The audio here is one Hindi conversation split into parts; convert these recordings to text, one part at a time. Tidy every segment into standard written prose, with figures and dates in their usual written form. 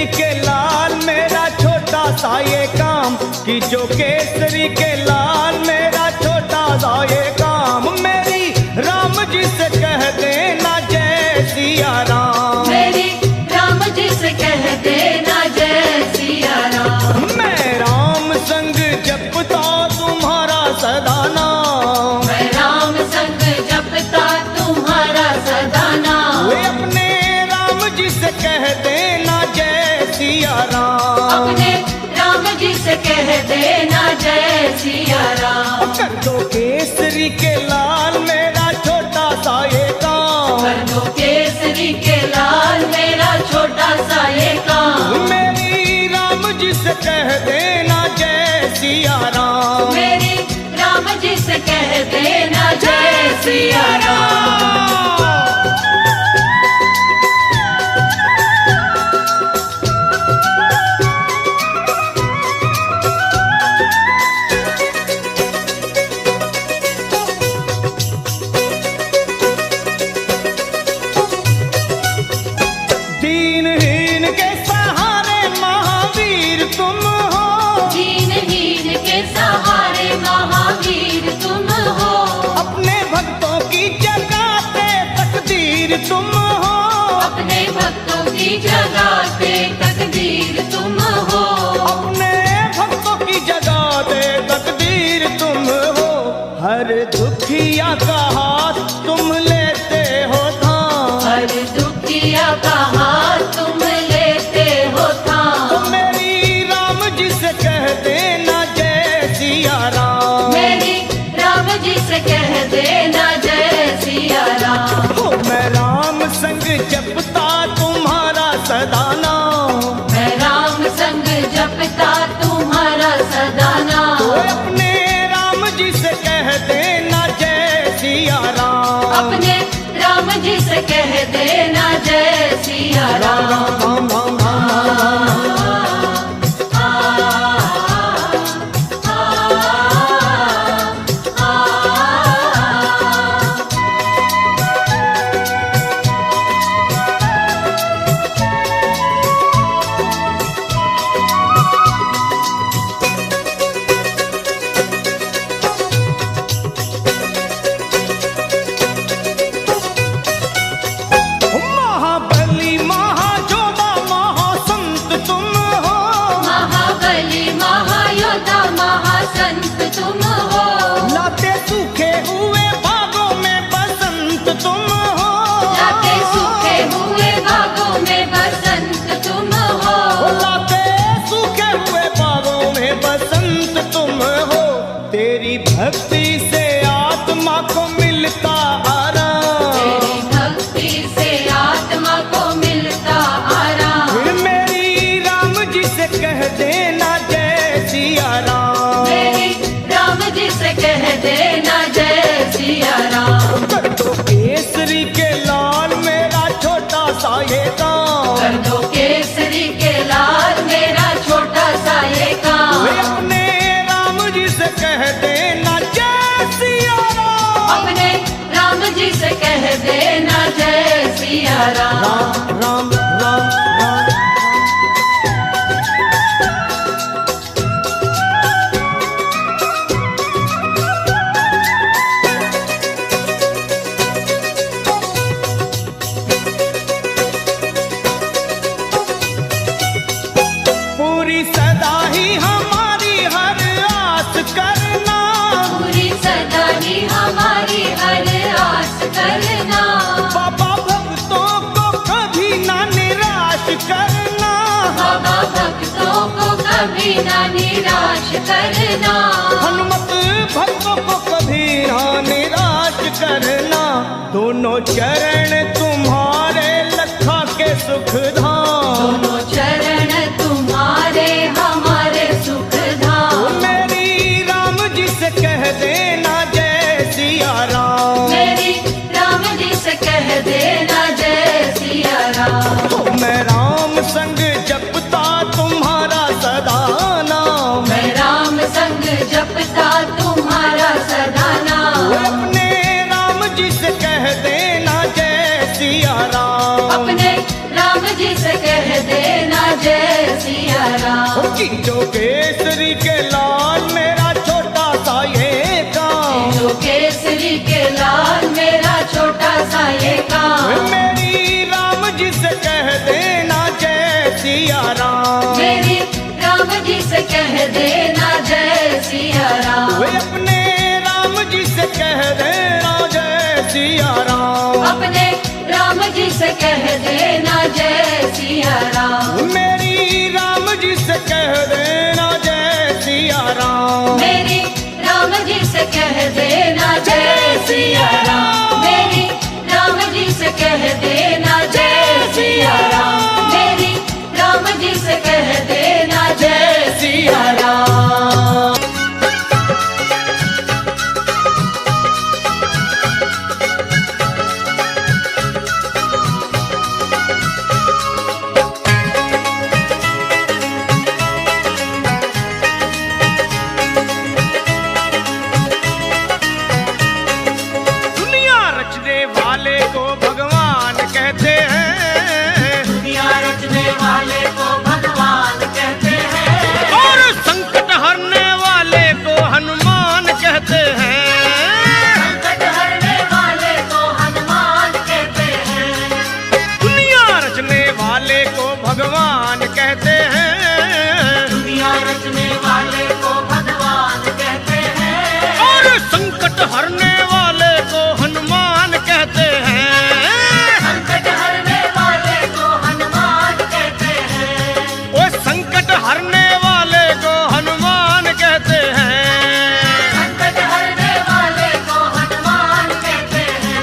केसरी के लाल मेरा छोटा सा ये काम, कि जो केसरी के लाल मेरा छोटा सा ये काम, मेरी राम जी से कह देना जय सिया राम, मेरी राम जी से कह देना जय सिया राम। मैं राम संग जपता तुम्हारा सदा नाम, मैं राम संग जपता तुम्हारा सदा नाम। वे अपने राम जी से कह देना जय सिया राम, अपने राम जी से कह देना जय सिया राम। कर दो केसरी के लाल मेरा छोटा सा ये काम, कर दो केसरी के लाल मेरा छोटा सा ये काम, मेरी राम जी से कह देना जय सिया राम, मेरी राम जी से कह देना जय सिया राम। दीनहीन के सहारे महावीर तुम हो, दीनहीन के सहारे महावीर तुम हो, अपने भक्तों की जगाते तकदीर तुम हो, अपने भक्तों की जगाते तकदीर तुम हो, अपने भक्तों की जगाते तकदीर तुम हो, हर दुखिया का हाथ तुम लेते हो थाम, हर दुखिया का हाथ तुम लेते हो थाम। तो मेरी राम जी से कह देना जय सिया राम, मेरी राम जी से कह देना जय सिया राम। हो मैं राम संग जपता तुम्हारा सदा नाम, मैं राम संग जपता तुम्हारा सदा तो नाम। अपने राम जी से कह देना जय सिया राम, अपने राम जी से कह देना जय सिया राम राम। राम राम राम राम महाबली महाजोधा महासंत तुम हो, महाबली महायोद्धा महासंत तुम हो, लाते सूखे हुए बागों में बसंत तुम हो, लाते सूखे हुए बागों में बसंत तुम हो, लाते सूखे हुए बागों में बसंत तुम हो, तेरी भक्ति से आत्मा को मिलता आराम, तेरी भक्ति से आत्मा को मिलता आराम। फिर मेरी राम जी से कह देना जय सिया राम, मेरी राम जी से कह देना जय सिया राम। कर दो केसरी के लाल मेरा छोटा सा ये काम, कर दो केसरी के लाल मेरा छोटा सा ये काम, वे अपने राम जी से कह देना जय सिया राम, अपने राम जी से कह देना जय सिया राम। राम राम राम राम पूरी सदा ही हमारी हर आस करना, पूरी सदा ही हमारी हर आस करना, बाबा भक्तों को कभी ना निराश करना, बाबा भक्तों को कभी ना निराश करना, हनुमत भक्तों को कभी ना निराश करना, दोनों चरण तुम्हारे लखा के सुख धाम, दोनों चरण तुम्हारे हमारे सुख धाम। मेरी राम जी से कह देना जय सिया राम, मेरी राम जी से कह देना जय सिया राम। तो मैं राम संग जपता तुम्हारा सदा नाम, मैं राम संग जपता तुम्हारा सदा नाम, अपने राम जी से कह देना जय सिया राम, अपने राम जी से कि जो केसरी के लाल मेरा छोटा सा ये काम, जो केसरी के लाल मेरा छोटा सा ये काम, मेरी राम जी से कह देना जय सिया राम, मेरी राम जी से कह देना जय सिया राम, वे अपने राम जी से कह देना जय सिया राम, अपने राम जी से कह देना जय सिया राम, मेरी राम जी से कह देना जय सिया राम, मेरी राम जी से कह देना जय सिया राम, मेरी राम जी से कह देना जय सिया राम, मेरी राम जी से कह देना जय सिया राम। दुनिया रचने वाले को भगवान कहते हैं, दुनिया रचने वाले को भगवान कहते हैं, और संकट हरने वाले को हनुमान कहते हैं, संकट हरने वाले को हनुमान कहते हैं, दुनिया रचने वाले को भगवान कहते हैं, दुनिया रचने वाले को भगवान कहते हैं, और संकट हरने वाले को हनुमान कहते हैं, संकट हरने वाले को हनुमान कहते हैं, वो संकट हरने वाले को हनुमान कहते हैं। संकट हरने वाले को हनुमान कहते हैं।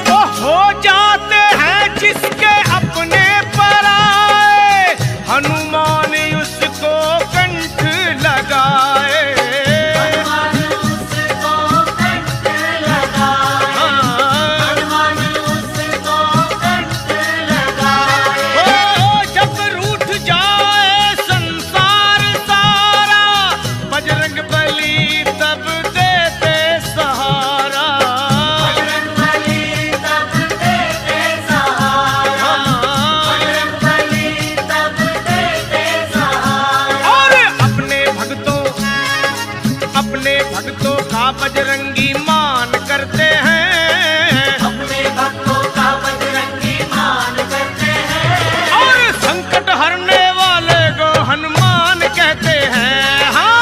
वो हो जाते हैं जिसके अपने पर आए, हनुमान उसको कंठ लगाए, हनुमान उसको कंठ लगाए, हाँ। हनुमान उसको कंठ लगाए, ओ जब रूठ जाए संसार सारा, बजरंग बली तब देते सहारा, बजरंग बली तब देते सहारा, बजरंग बली तब देते सहारा, और अपने भक्तों का बजरंगी मान करते हैं, अपने भक्तों का बजरंगी मान करते हैं, और संकट हरने वाले को हनुमान कहते हैं, हाँ।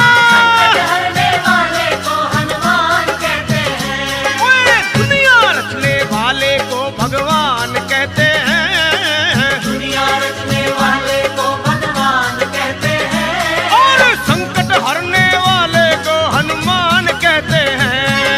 संकट हरने वाले को हनुमान कहते हैं, ओए दुनिया रचने वाले को भगवान कहते हैं, दुनिया रचने वाले को भगवान कहते हैं, और संकट हरने वाले को हनुमान कहते हैं।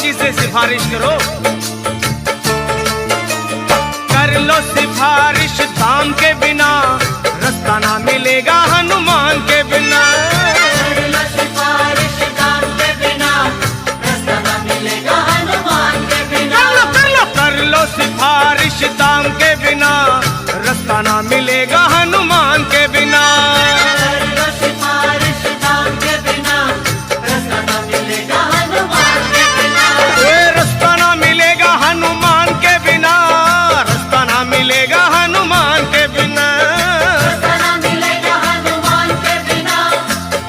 जी से सिफारिश करो। कर लो सिफारिश दाम के बिना, रास्ता ना मिलेगा हनुमान के बिना। कर लो सिफारिश दाम के बिना, रास्ता ना मिलेगा हनुमान के बिना। कर लो सिफारिश दाम के बिना, रास्ता ना मिलेगा हनुमान के बिना। कर लो सिफारिश दाम के बिना, रास्ता ना मिलेगा हनुमान के बिना। रास्ता ना मिलेगा हनुमान के बिना, रास्ता ना मिलेगा हनुमान के बिना। रास्ता ना मिलेगा हनुमान के बिना,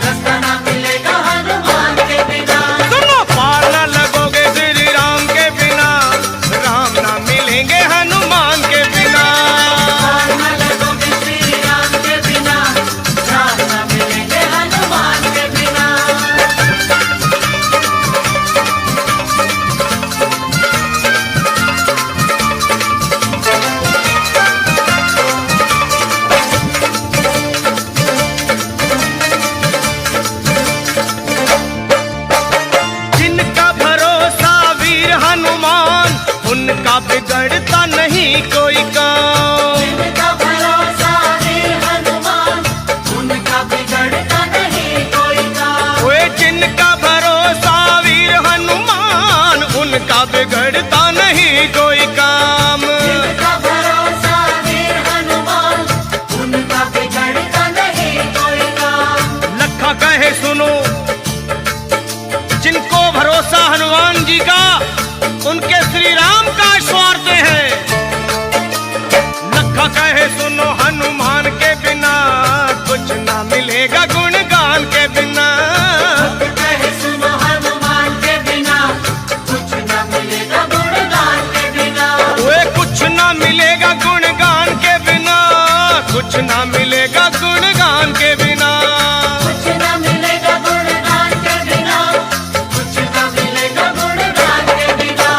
रास्ता ना मिलेगा हनुमान के बिना। सुनो, पार ना लगोगे श्री राम के बिना, राम ना मिलेंगे हनुमान के बिना। पार ना लगोगे श्री राम के बिना, राम ना मिलेंगे हनुमान के बिना। जिनका भरोसा वीर हनुमान, उनका बिगड़ता नहीं कोई काम। जिनका भरोसा वीर हनुमान, उनका बिगड़ता नहीं कोई काम। ओए जिनका भरोसा वीर हनुमान, उनका बिगड़ता नहीं कोई काम। जिनका भरोसा वीर हनुमान, उनका बिगड़ता नहीं कोई काम। लखा कहे सुनो, जिनको भरोसा हनुमान जी का, उनके श्री राम का स्वार्थ है। लखा कहे सुनो, हनुमान के बिना कुछ ना मिलेगा गुणगान के बिना। कहे सुनो हनुमान के बिना, कुछ न मिलेगा गुणगान के बिना। वे कुछ ना मिलेगा गुणगान के बिना, कुछ ना मिलेगा गुणगान के बिना। कुछ न मिलेगा गुणगान के बिना, कुछ न मिलेगा गुणगान के बिना।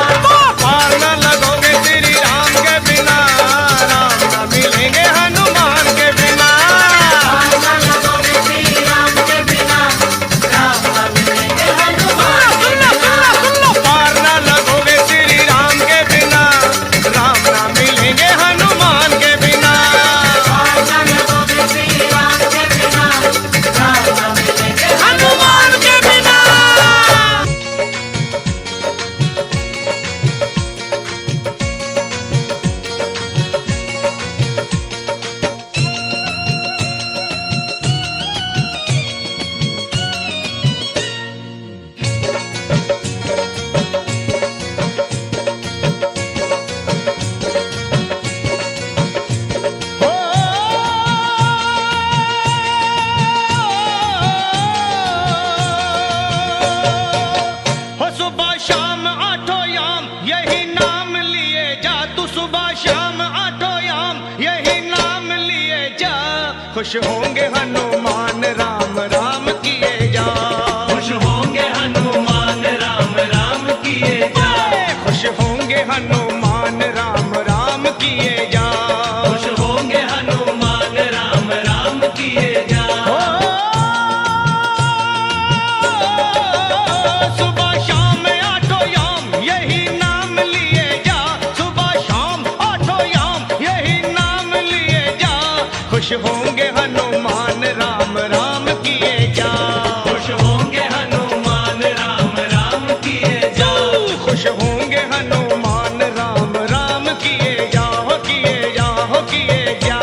पार ना लगोगे श्री राम के बिना, राम ना मिलेंगे हनुमान के बिना। पार न लगोगे श्री राम के बिना, राम न मिलेंगे हनुमान के बिना। पार ना लगोगे श्री राम के बिना, राम ना मिलेंगे हनुमान के बिना। पार न लगोगे श्री राम के बिना, राम न मिलेंगे हनुमान के बिना। हो सुबह शाम आठों याम यही नाम लिए जा, तू सुबह शाम आठों याम यही नाम लिए जा। खुश होंगे हनुमान राम राम किए जा। खुश होंगे हनुमान राम राम किए जा। खुश होंगे हनुमान राम राम किए जा। खुश होंगे हनुमान राम राम किए जा। सुबह शाम आठों याम यही नाम लिए जा। सुबह शाम आठों याम यही नाम लिए जा। खुश होंगे हनुमान राम राम किए जा। खुश होंगे हनुमान राम राम किए जा। खुश होंगे हनुमान राम राम किए जा, हो किए जा, हो किए जा।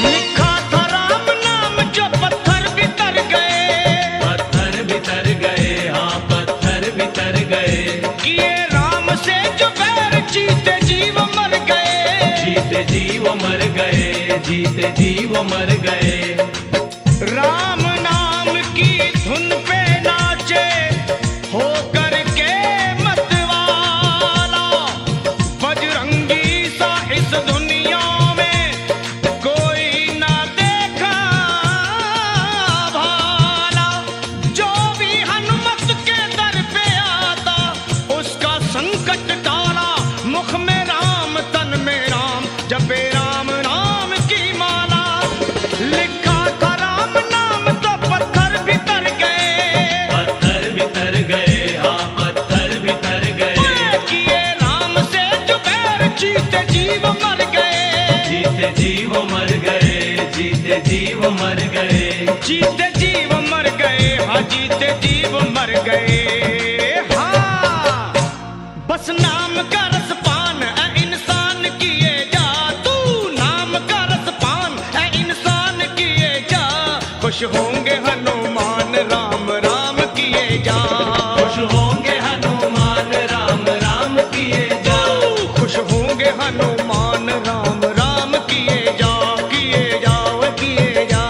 लिखा था राम नाम जो पत्थर बितर गए। पत्थर बितर गए, हाँ पत्थर बितर गए। किए राम से जो बैर, जीते जीव मर गए। जीते जीव मर गए, जीते जीव मर गए। राम नाम की धुन पे नाचे हो करके मतवाला। बजरंगी सा इस दुनिया में कोई ना देखा भाला। जो भी हनुमत के दर पे मर गए, जीते जीव मर गए, हाँ जीते जीव मर गए। हाँ बस नाम का रसपान ए इंसान किए जा, तू नाम का रसपान ए इंसान किए जा, खुश होंगे हनुमान राम राम किए जा, खुश होंगे हनुमान राम राम किए जा, खुश होंगे हनुमान राम राम किए जा, किए जाओ किए जा।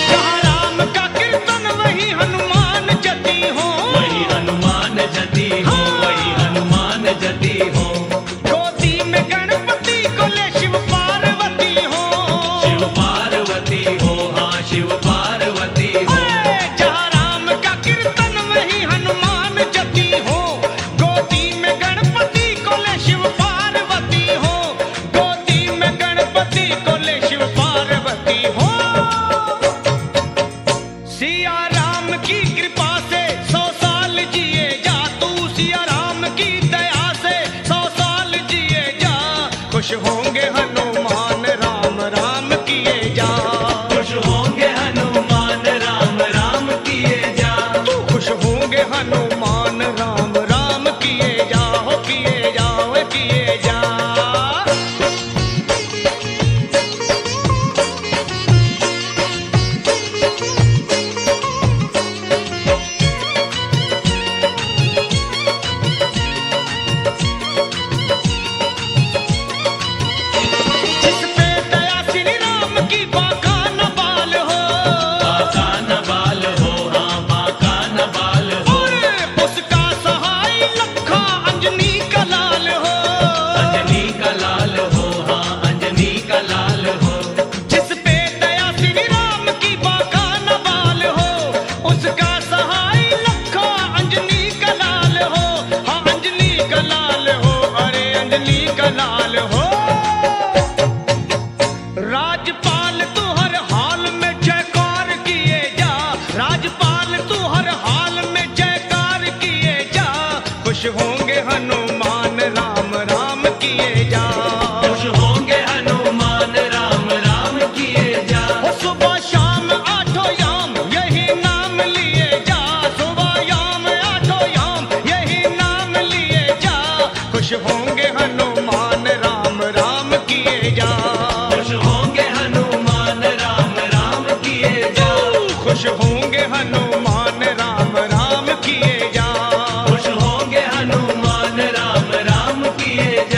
जहाँ राम का कीर्तन वही हनुमान जति हो, वही हनुमान जति हो, वही हनुमान जति हो, गोदी में गणपति को ले शिव पार्वती हो, शिव पार्वती हो, हाँ शिव पार्वती हो, जहाँ राम का कीर्तन वही हनुमान जति हो, गोदी में गणपति को ले शिव पार्वती हो, गोदी में गणपति को ले शिव पार्वती हो। सिया राम की कृपा से 100 साल जिए जा, तू सिया राम की दया से 100 साल जिए जा, खुश होंगे हनुमान राम राम किए जा, खुश होंगे हनुमान राम राम किए जा, तू खुश होंगे हनुमान राम राम किए जा, हो किए जाओ किए जा। जिस पे दया श्री राम की बाका न बाल हो, बाका न बाल हो, हाँ बाका न बाल हो, और उसका सहाय लखा अंजनी का लाल हो, अंजनी का लाल हो, हाँ अंजनी का लाल हो, जिस पे दया श्री राम की बाका न बाल हो, उसका सहाय लखा अंजनी का लाल हो, हाँ अंजनी का लाल हो, अरे अंजनी का लाल हो। राजपाल तू हर हाल में जयकार किए जा, राजपाल तू हर हाल में जयकार किए जा, खुश होंगे हनुमान राम राम किए जा, खुश होंगे हनुमान राम राम किए जा, ओ सुबह शाम आठों याम यही नाम लिए जा, सुबह याम आठों याम यही नाम लिए जा, खुश होंगे हनुमान राम राम किए जा, खुश होंगे हनुमान राम राम किए जा, खुश होंगे हनुमान राम राम किए जा, खुश होंगे हनुमान राम राम किए जा,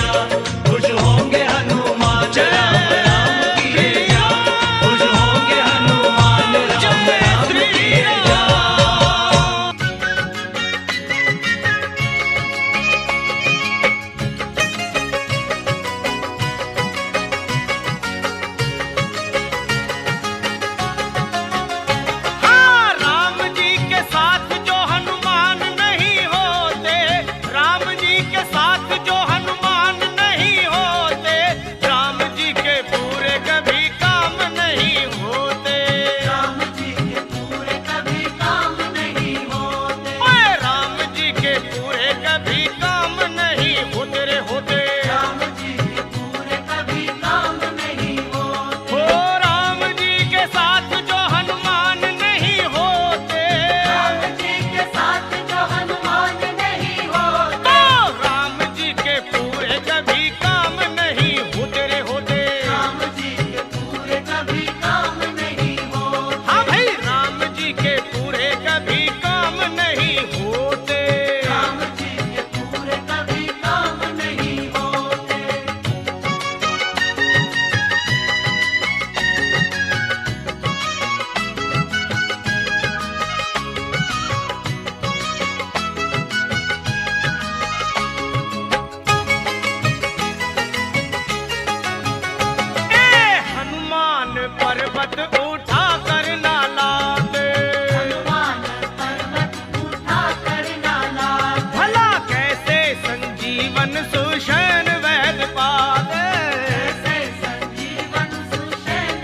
खुश होंगे हनुमान राम राम किए जा, खुश होंगे हनुमान राम राम किए जा। हाँ राम जी के साथ जो हनुमान नहीं होते, राम जी के साथ जो हनुमान नहीं होते, राम जी के पूरे कभी काम नहीं होते, राम जी के पूरे कभी काम नहीं होते, ओए राम जी के पूरे कभी काम नहीं होते रे होते, राम जी के पूरे कभी काम नहीं होते, ओ राम जी के साथ जो हनुमान नहीं होते, राम जी के साथ जो हनुमान नहीं होते, तो राम जी के पूरे कभी काम नहीं होते रे होते। राम जी के पूरे कभी काम नहीं होते, हाँ भाई राम जी के पूरे कभी काम नहीं होते, राम जी के पूरे कभी काम नहीं होते। ए हनुमान पर्वत उठा कर ना लाते, हनुमान पर्वत उठा कर नाला, भला कैसे संजीवन सुषैण वैद पाते, ऐसे संजीवन सुषैण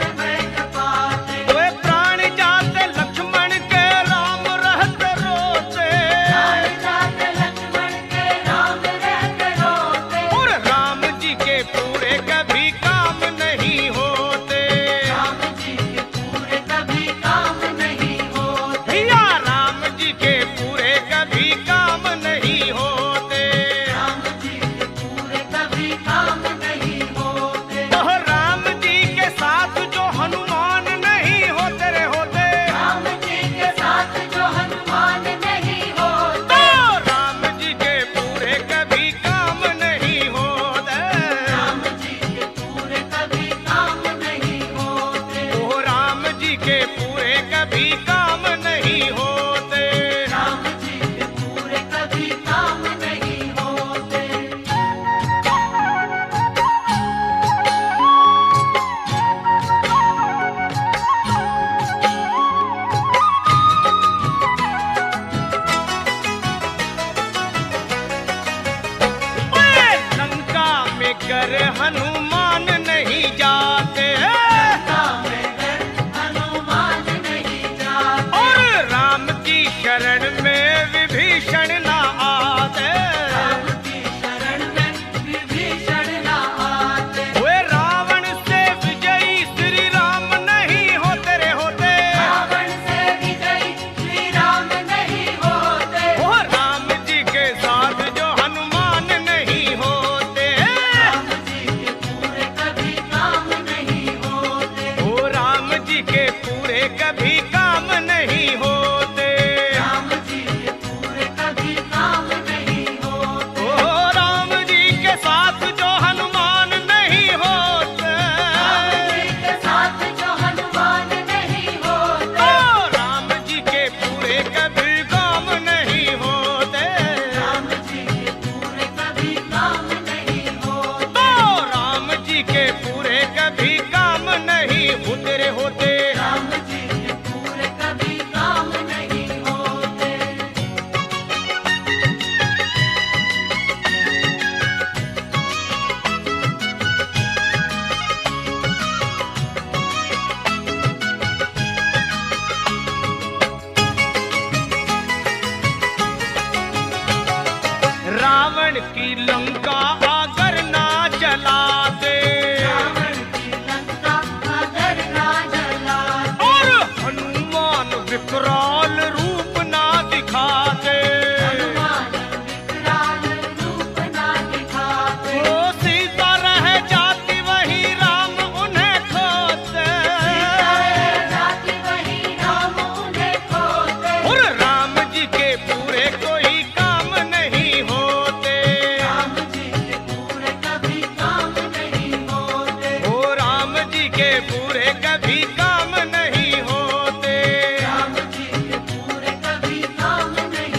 रावण की लंका अगर ना जलाते, रावण की लंका अगर ना जलाते, और हनुमान विकराल रूप ना दिखाते, हनुमान विकराल रूप ना दिखाते, ओ सीता रह जाती वही राम उन्हें खोते, सीता रह जाती वही राम उन्हें खोते, और राम जी के पूरे कोई काम नहीं होते, राम जी के पूरे कभी काम नहीं होते, ओ राम जी के पूरे कभी काम नहीं होते। राम जी के पूरे कभी काम नहीं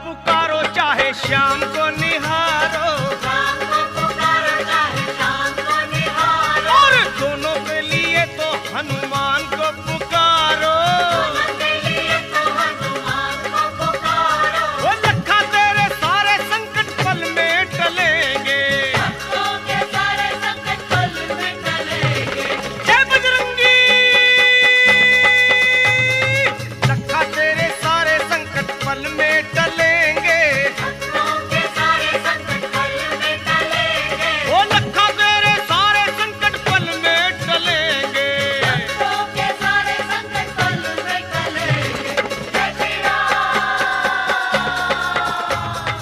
पुकारो चाहे शाम को निहारो, शाम को पुकारो चाहे शाम को निहारो, और दोनों के लिए तो हनुमान को पुकारो। दोनों के लिए तो हनुमान को पुकारो। वो लखा तेरे सारे संकट पल में टलेंगे, भक्तों के सारे संकट पल में टलेंगे। जय बजरंगी। लखा तेरे सारे संकट पल में टलेंगे, भक्तों के सारे संकट पल में टलेंगे। वो लखा तेरे सारे संकट पल में टलेंगे। भक्तों के सारे संकट पल में टलेंगे। जय श्री राम।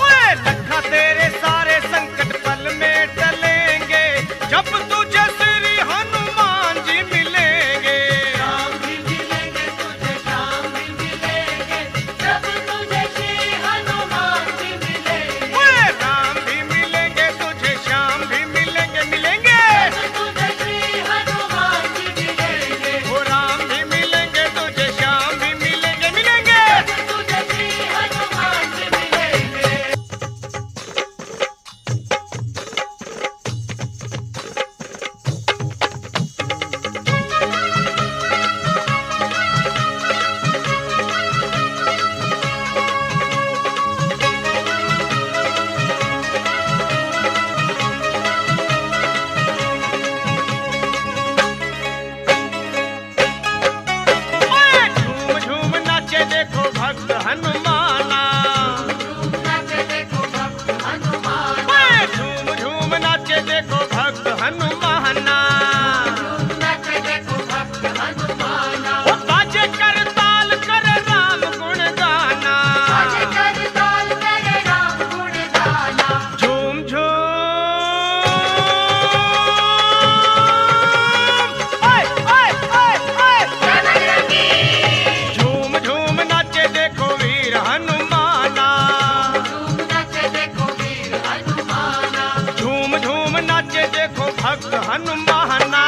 ओए लखा तेरे सारे संकट पल में टलेंगे, जब तुझे श्री हनुमान जी मिलेंगे। राम भी मिलेंगे तुझे, श्याम भी मिलेंगे, जब तुझे श्री हनुमान जी मिलेंगे। ओए राम भी मिलेंगे तुझे, श्याम भी मिलेंगे, मिलेंगे। जब तुझे श्री हनुमान जी मिलेंगे। वो राम भी मिलेंगे तुझे, श्याम भी मिलेंगे, मिलेंगे। जब तुझे श्री हनुमान जी मिलेंगे। ओए झूम झूम नाचे देखो भक्त हनुमाना। झूम नाचे देखो भक्त हनुमान। ओए झूम झूम नाचे देखो भक्त हनुमाना। झूम नाचे देखो भक्त हनुमान। वो बाजे कर ताल करे राम गुण गाना। बाजे कर ताल करे राम गुण गाना। झूम झूम ओए ओए ओए ओए जय बजरंगी। झूम झूम नाचे देखो वीर हनुमाना। झूम नाचे देखो वीर हनुमान। झूम झूम नाचे देखो भक्त हनुमाना।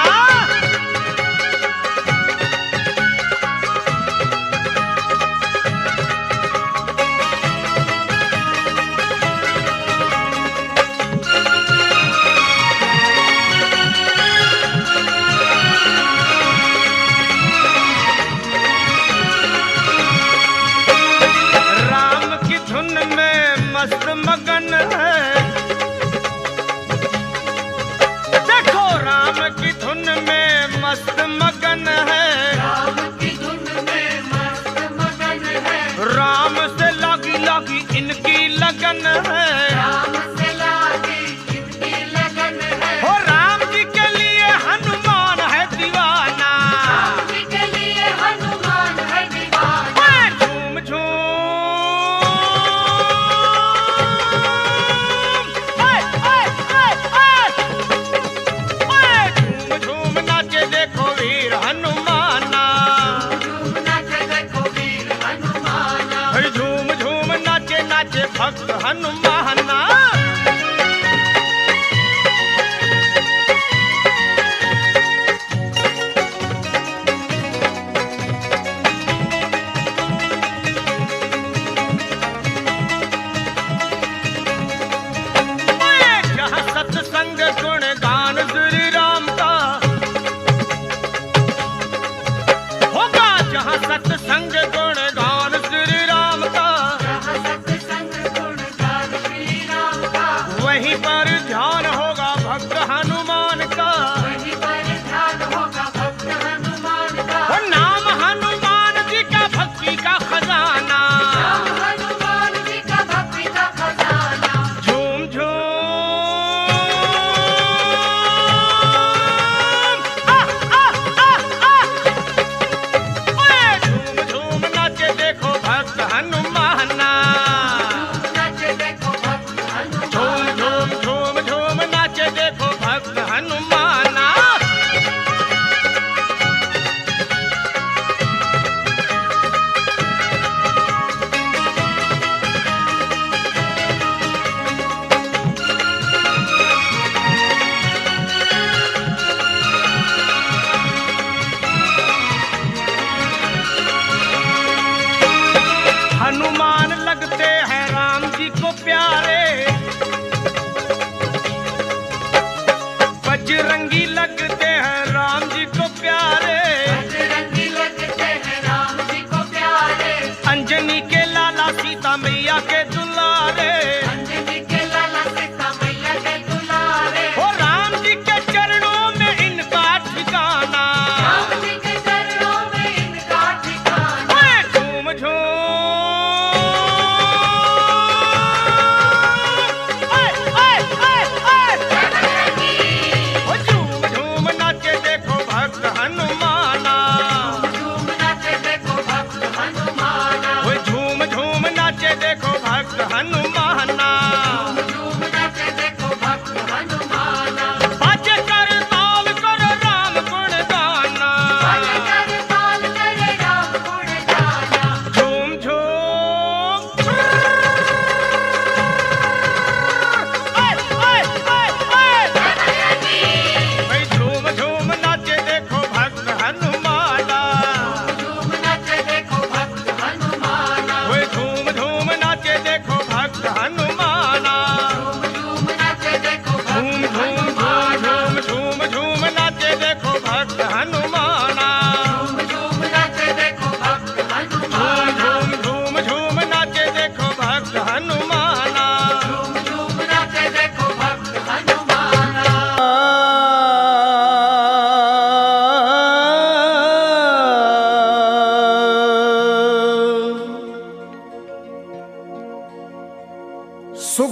राम की धुन में मस्त मगन है, देखो राम की धुन में मस्त मगन है। राम की धुन में मस्त मगन है। राम से लागी लागी इनकी लगन है। राम से लागी इनकी लगन है। हो राम जी के लिए हनुमान है दीवाना। राम जी के लिए हनुमान है दीवाना। ओए झूम झूम ओए ओए ओए ओए ओए झूम झूम नाचे देखो वीर हनुमाना। झूम नाचे देखो वीर हनुमान। अरे झूम झूम नाचे नाचे भक्त हनुमाना। जहाँ सत्संग गुण गान श्री राम का होगा, जहाँ सत्संग गुण गान श्री राम का, जहाँ सत्संग गुण गान श्री राम का। वहीं पर ध्यान होगा भक्त हनुमान का। वहीं पर ध्यान होगा भक्त हनुमान का। वो नाम हनुमान जी का भक्ति का खजाना। राम हनुमान जी का भक्ति का खजाना। झूम झूम आ आ आ आ ओए झूम झूम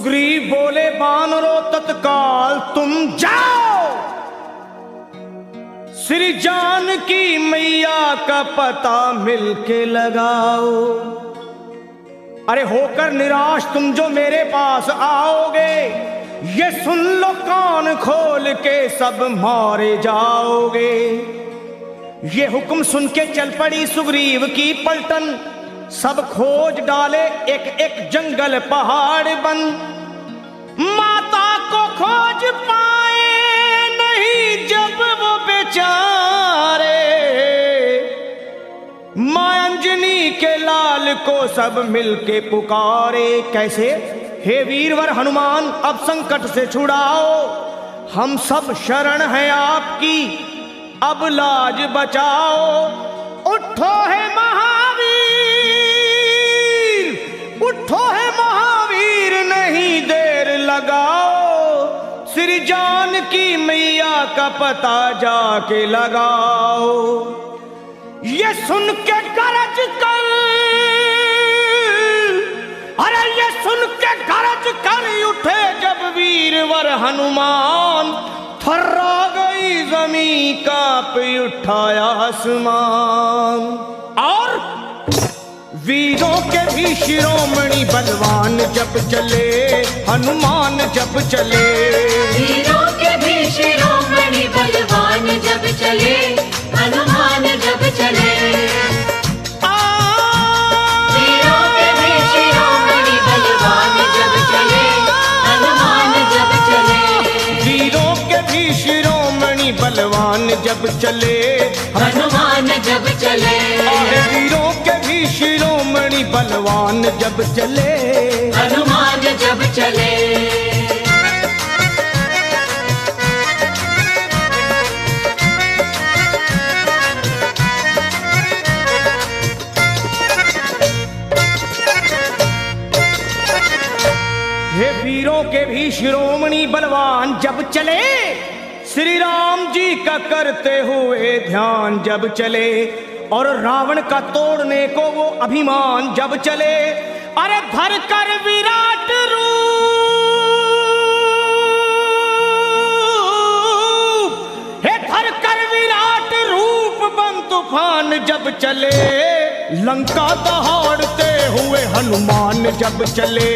सुग्रीव बोले बानरों तत्काल तुम जाओ, श्री जानकी मैया का पता मिलके लगाओ। अरे होकर निराश तुम जो मेरे पास आओगे, ये सुन लो कान खोल के सब मारे जाओगे। ये हुक्म सुन के चल पड़ी सुग्रीव की पलटन, सब खोज डाले एक एक जंगल पहाड़ बन। माता को खोज पाए नहीं जब वो बेचारे, मां अंजनी के लाल को सब मिलके पुकारे। कैसे? हे वीरवर हनुमान अब संकट से छुड़ाओ, हम सब शरण हैं आपकी, अब लाज बचाओ। उठो है महावीर, उठो है महावीर, नहीं देर लगाओ, श्री जानकी मैया का पता जाके लगाओ। ये सुन के गरज कर, अरे ये सुन के गरज कर उठे जब वीरवर हनुमान, थर्रा गई जमीन कांप उठाया आसमान। और वीरों के भी शिरोमणि बलवान जब चले, हनुमान जब चले। वीरों के भी शिरोमणि बलवान जब चले, हनुमान जब चले। वीरों के भी शिरोमणि बलवान जब चले, हनुमान जब चले। वीरों के भी शिरोमणि बलवान जब चले, हनुमान जब चले। वीरों के भी शिरोमणि बलवान जब चले, हनुमान जब चले। हे वीरों के भी शिरोमणि बलवान जब चले, श्री राम जी का करते हुए ध्यान जब चले, और रावण का तोड़ने को वो अभिमान जब चले। अरे धर कर विराट रूप, हे धर कर विराट रूप बन तूफान जब चले, लंका दहाड़ते हुए हनुमान जब चले,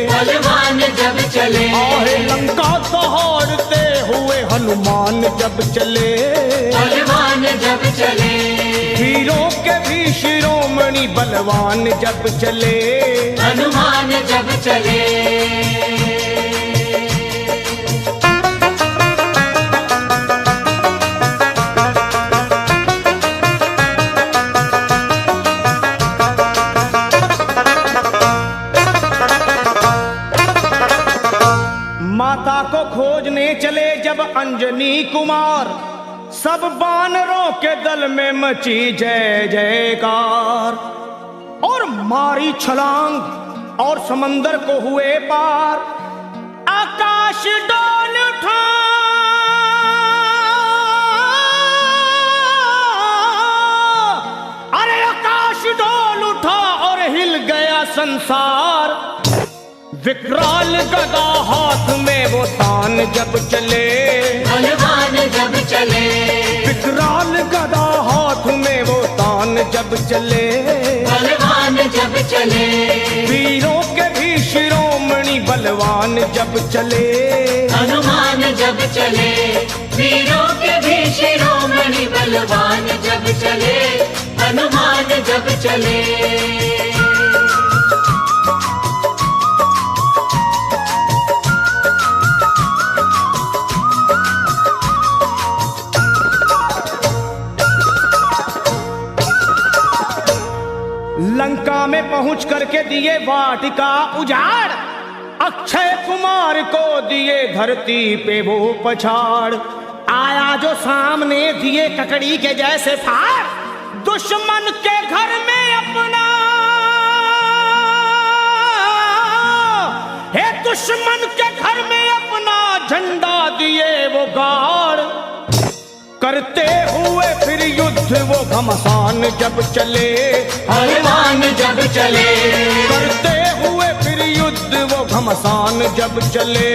बलवान जब चले। आहे लंका दहाड़ते हुए हनुमान जब चले, बलवान जब चले। वीरों के भी शिरोमणि बलवान जब चले, हनुमान जब चले। माता को खोजने चले जब अंजनी कुमार, सब बानरों के दल में मची जय जयकार। और मारी छलांग और समंदर को हुए पार, आकाश डोल उठा, अरे आकाश डोल उठा और हिल गया संसार। विकराल गदा हाथ में वो तान जब चले, बलवान जब चले। विकराल गदा हाथ में वो तान जब चले, बलवान जब चले। वीरों के भी शिरोमणि बलवान जब चले, हनुमान जब चले। वीरों के भी शिरोमणि बलवान जब चले, हनुमान जब चले। लंका में पहुंच करके दिए वाटिका उजाड़, अक्षय कुमार को दिए धरती पे वो पछाड़। आया जो सामने दिए ककड़ी के जैसे फाड़, दुश्मन के घर में अपना, हे दुश्मन के घर में अपना झंडा दिए वो गाड़। करते हुए फिर युद्ध वो घमसान जब चले, हनुमान जब चले। करते हुए फिर युद्ध वो घमसान जब चले,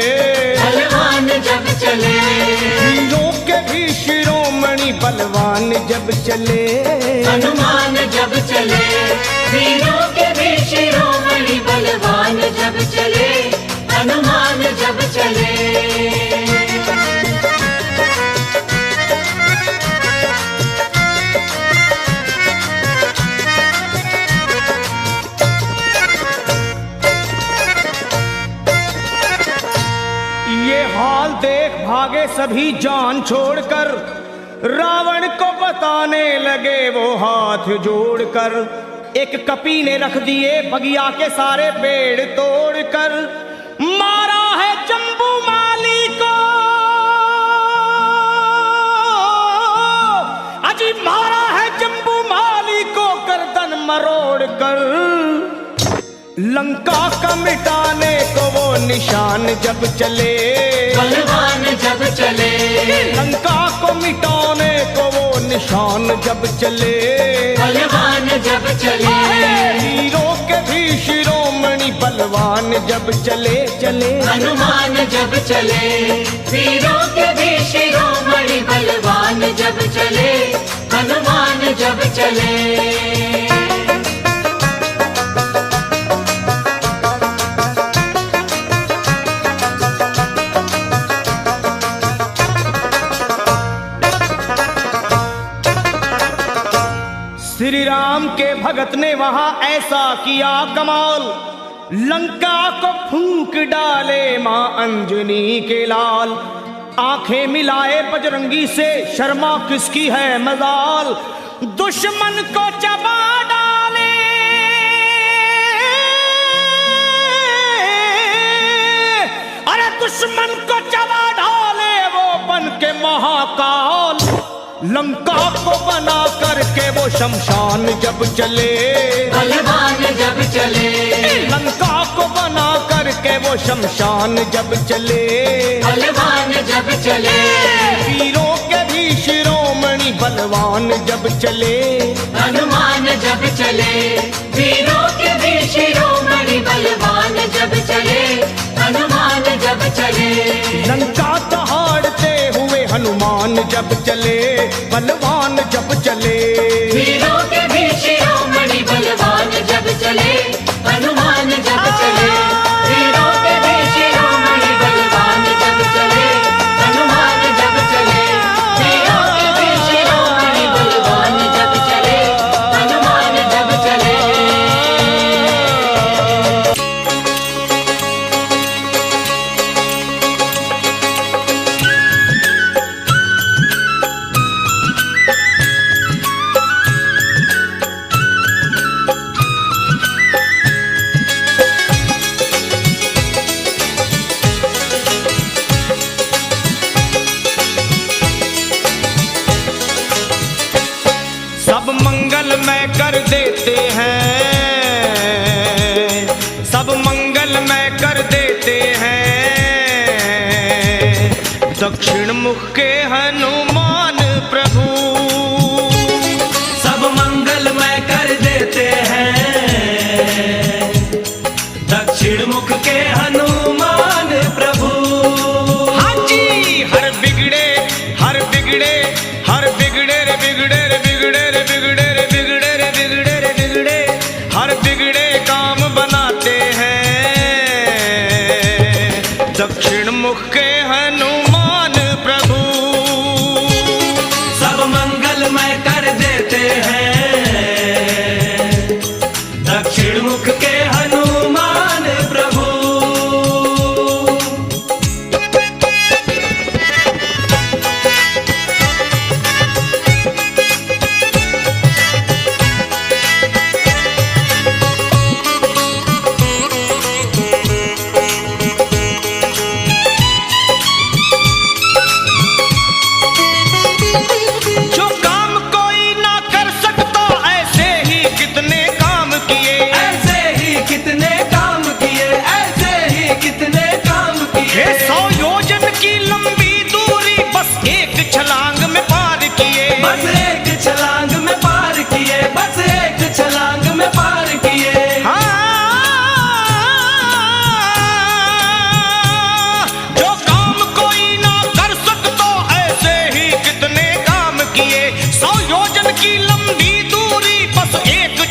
बलवान जब चले, वीरों के भी शिरोमणि बलवान जब चले, हनुमान जब चले, वीरों के भी शिरोमणि बलवान जब चले, हनुमान जब चले। ये हाल देख भागे सभी जान छोड़कर, रावण को बताने लगे वो हाथ जोड़कर। एक कपी ने रख दिए बगिया के सारे पेड़ तोड़कर, मारा है जम्बू माली को, अजी मारा है जम्बू माली को गर्दन मरोड़ कर। लंका का मिटाने को वो निशान जब चले, बलवान जब चले, लंका को मिटाने को वो निशान जब चले, बलवान जब चले, वीरों के भी शिरोमणि बलवान जब चले चले, हनुमान जब चले, वीरों के भी शिरोमणि बलवान जब चले, हनुमान जब चले। श्री राम के भगत ने वहां ऐसा किया कमाल, लंका को फूंक डाले मां अंजनी के लाल। आंखें मिलाए बजरंगी से, शर्मा किसकी है मजाल, दुश्मन को चबा डाले, अरे दुश्मन को चबा डाले वो बन के महाकाल। लंका को बना करके वो शमशान जब चले, बलवान जब चले, लंका को बना करके वो शमशान जब चले, बलवान जब चले, वीरों के भी शिरोमणि बलवान जब चले, हनुमान जब चले, वीरों के भी शिरोमणि बलवान जब चले, हनुमान जब चले। लंका दहाड़ते हुए हनुमान जब चले, बलवान जब चले, वीरों के भी शिरोमणि बलवान जब चले, हनुमान जब चले, वीरों के भी शिरोमणि बलवान जब चले, हनुमान जब चले, वीरों के भी शिरोमणि बलवान जब चले, हनुमान जब चले। सब मंगलमय कर देते हैं, सब मंगलमय कर देते हैं, दक्षिण मुख के हनुमान प्रभु। सब मंगलमय कर देते हैं, दक्षिण मुख के हनुमान प्रभु। हाँ जी, हर बिगड़े हर बिगड़े हर बिगड़े रे बिगड़े रे बिगड़े रे बिगड़े रे बिगड़े रे बिगड़े रे बिगड़े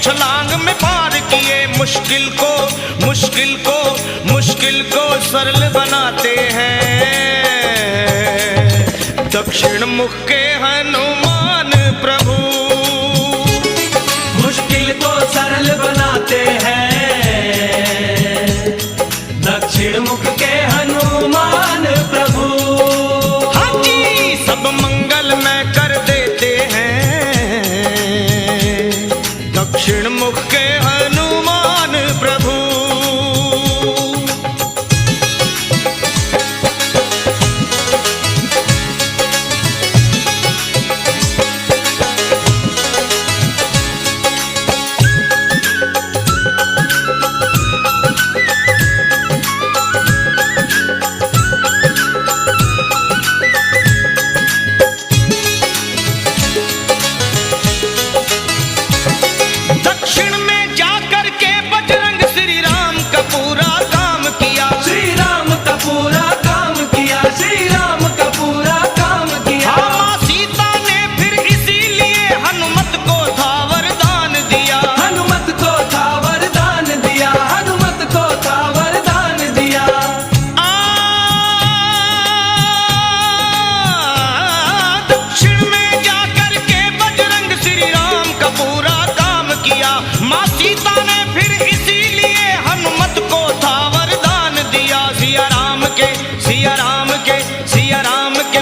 छलांग में पार किए, मुश्किल को सरल बनाते हैं। दक्षिण मुख के हनुमान प्रभु मुश्किल को सरल बनाते हैं। दक्षिण मुख के हनुमान प्रभु हाँ जी सब मंगल में कर देते हैं। दक्षिण मुख के हनुमान प्रभु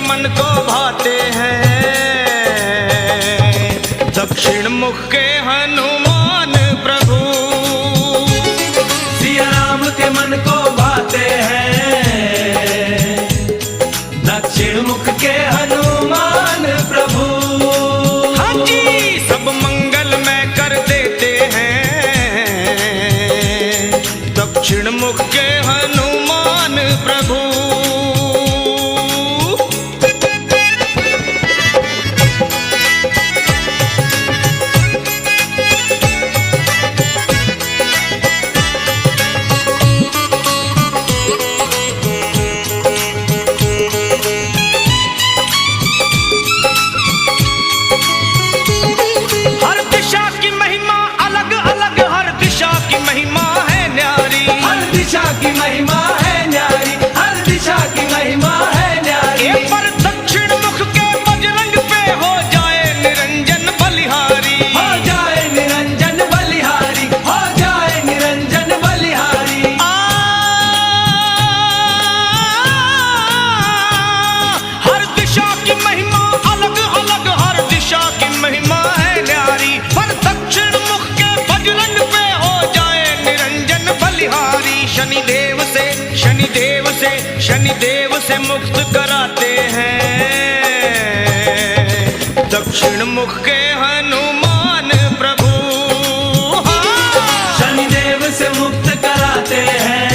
मन को भाते हैं। दक्षिण मुख के हनुमान प्रभु सिया राम के मन को भाते हैं। दक्षिण मुख के हनुमान प्रभु हाँ जी सब मंगल में कर देते हैं। दक्षिण मुख के हनुमान प्रभु शनिदेव से मुक्त कराते हैं। दक्षिण मुख के हनुमान प्रभु शनिदेव से मुक्त कराते हैं।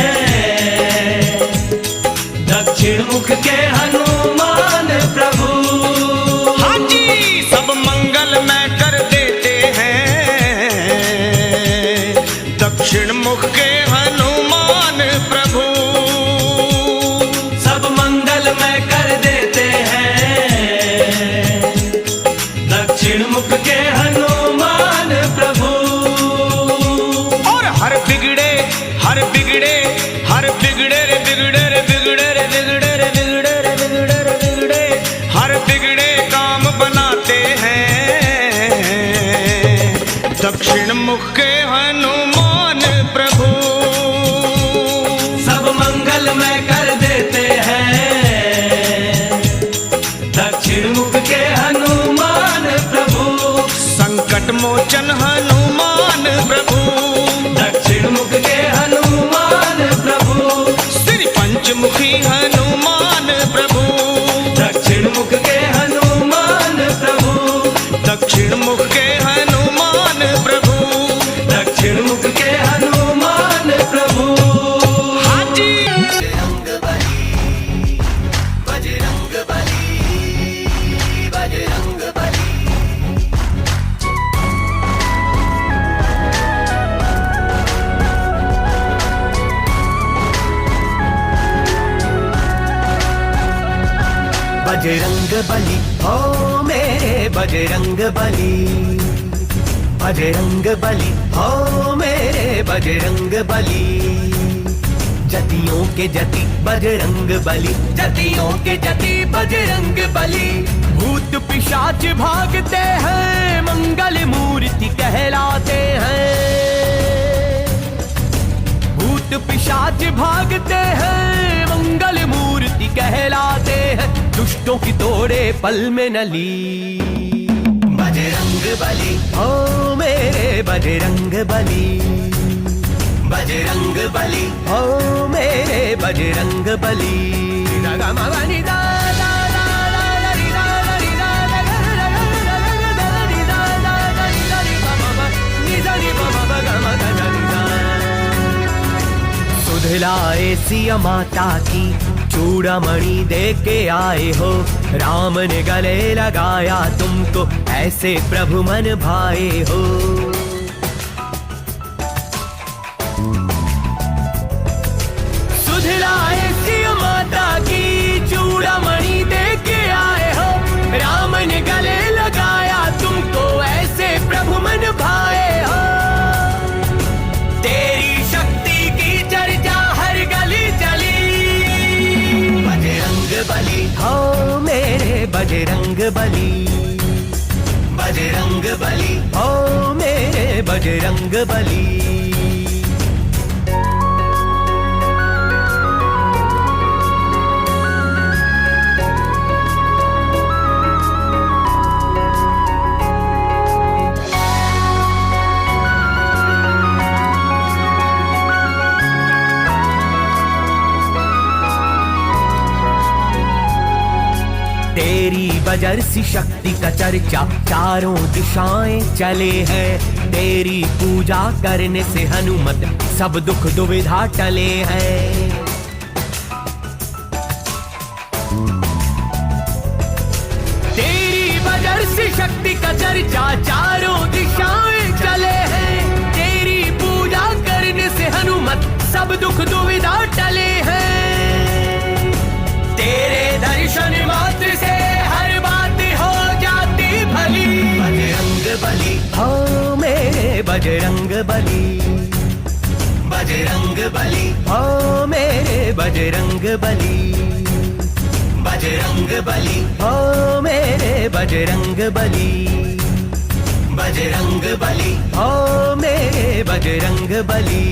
दक्षिण मुख के हनुमान प्रभु हाँ जी सब मंगल में कर देते हैं। दक्षिण मुख के हनुमान प्रभु में कर देते हैं। दक्षिण मुख के हनुमान प्रभु और हर बिगड़े हर बिगड़े काम बनाते हैं। दक्षिण मुख के हनुमान प्रभु सब मंगल में कर देते हैं। दक्षिण मुख के हनुमान प्रभु संकट मोचन हनुमान प्रभु दक्षिण मुख के हनुमान प्रभु श्री पंचमुखी हनुमान प्रभु दक्षिण मुख के हनुमान प्रभु दक्षिण मुख के हनुमान प्रभु दक्षिण मुख के हनुमान प्रभु हाँ जी बजरंग बली ओ मेरे बजरंग बली, बजरंग बली हो मेरे बजरंग बली, जतियों के जति बजरंग बली, जतियों के जति बजरंग बली। भूत पिशाच भागते हैं, मंगल मूर्ति कहलाते हैं। भूत पिशाच भागते हैं, मंगल मूर्ति कहलाते हैं। दुष्टों की तोड़े पल में नली, बजरंग बली ओ मेरे बजरंग बली, बजरंग बली ओ मेरे बजरंग बली। सुधलाए सिया माता की चूड़ामणि दे के आए हो, राम ने गले लगाया तुमको, ऐसे प्रभु मन भाए हो। सुधलाए सिया माता की चूड़ामणि दे के आए हो, राम ने गले लगाया तुमको, ऐसे प्रभु मन भाए हो। तेरी शक्ति की चर्चा हर गली चली, बजरंग बली हो मेरे बजरंग बली, बजरंग बली हो मेरे बजरंग बली। तेरी बजरसी शक्ति का चर्चा चारों दिशाएं चले हैं, तेरी पूजा करने से हनुमत सब दुख दुविधा टले हैं। तेरी बजरसी शक्ति का चर्चा चारों दिशाएं चले हैं, तेरी पूजा करने से हनुमत सब दुख दुविधा टले हैं। तेरे दर्शन मात्र से हर बात हो जाती भली, बजरंग बली हो मेरे बजरंग बली, बजरंग बली हो मेरे बजरंग बली, बजरंग बली हो मेरे बजरंग बली, बजरंग बली हो मेरे बजरंग बली।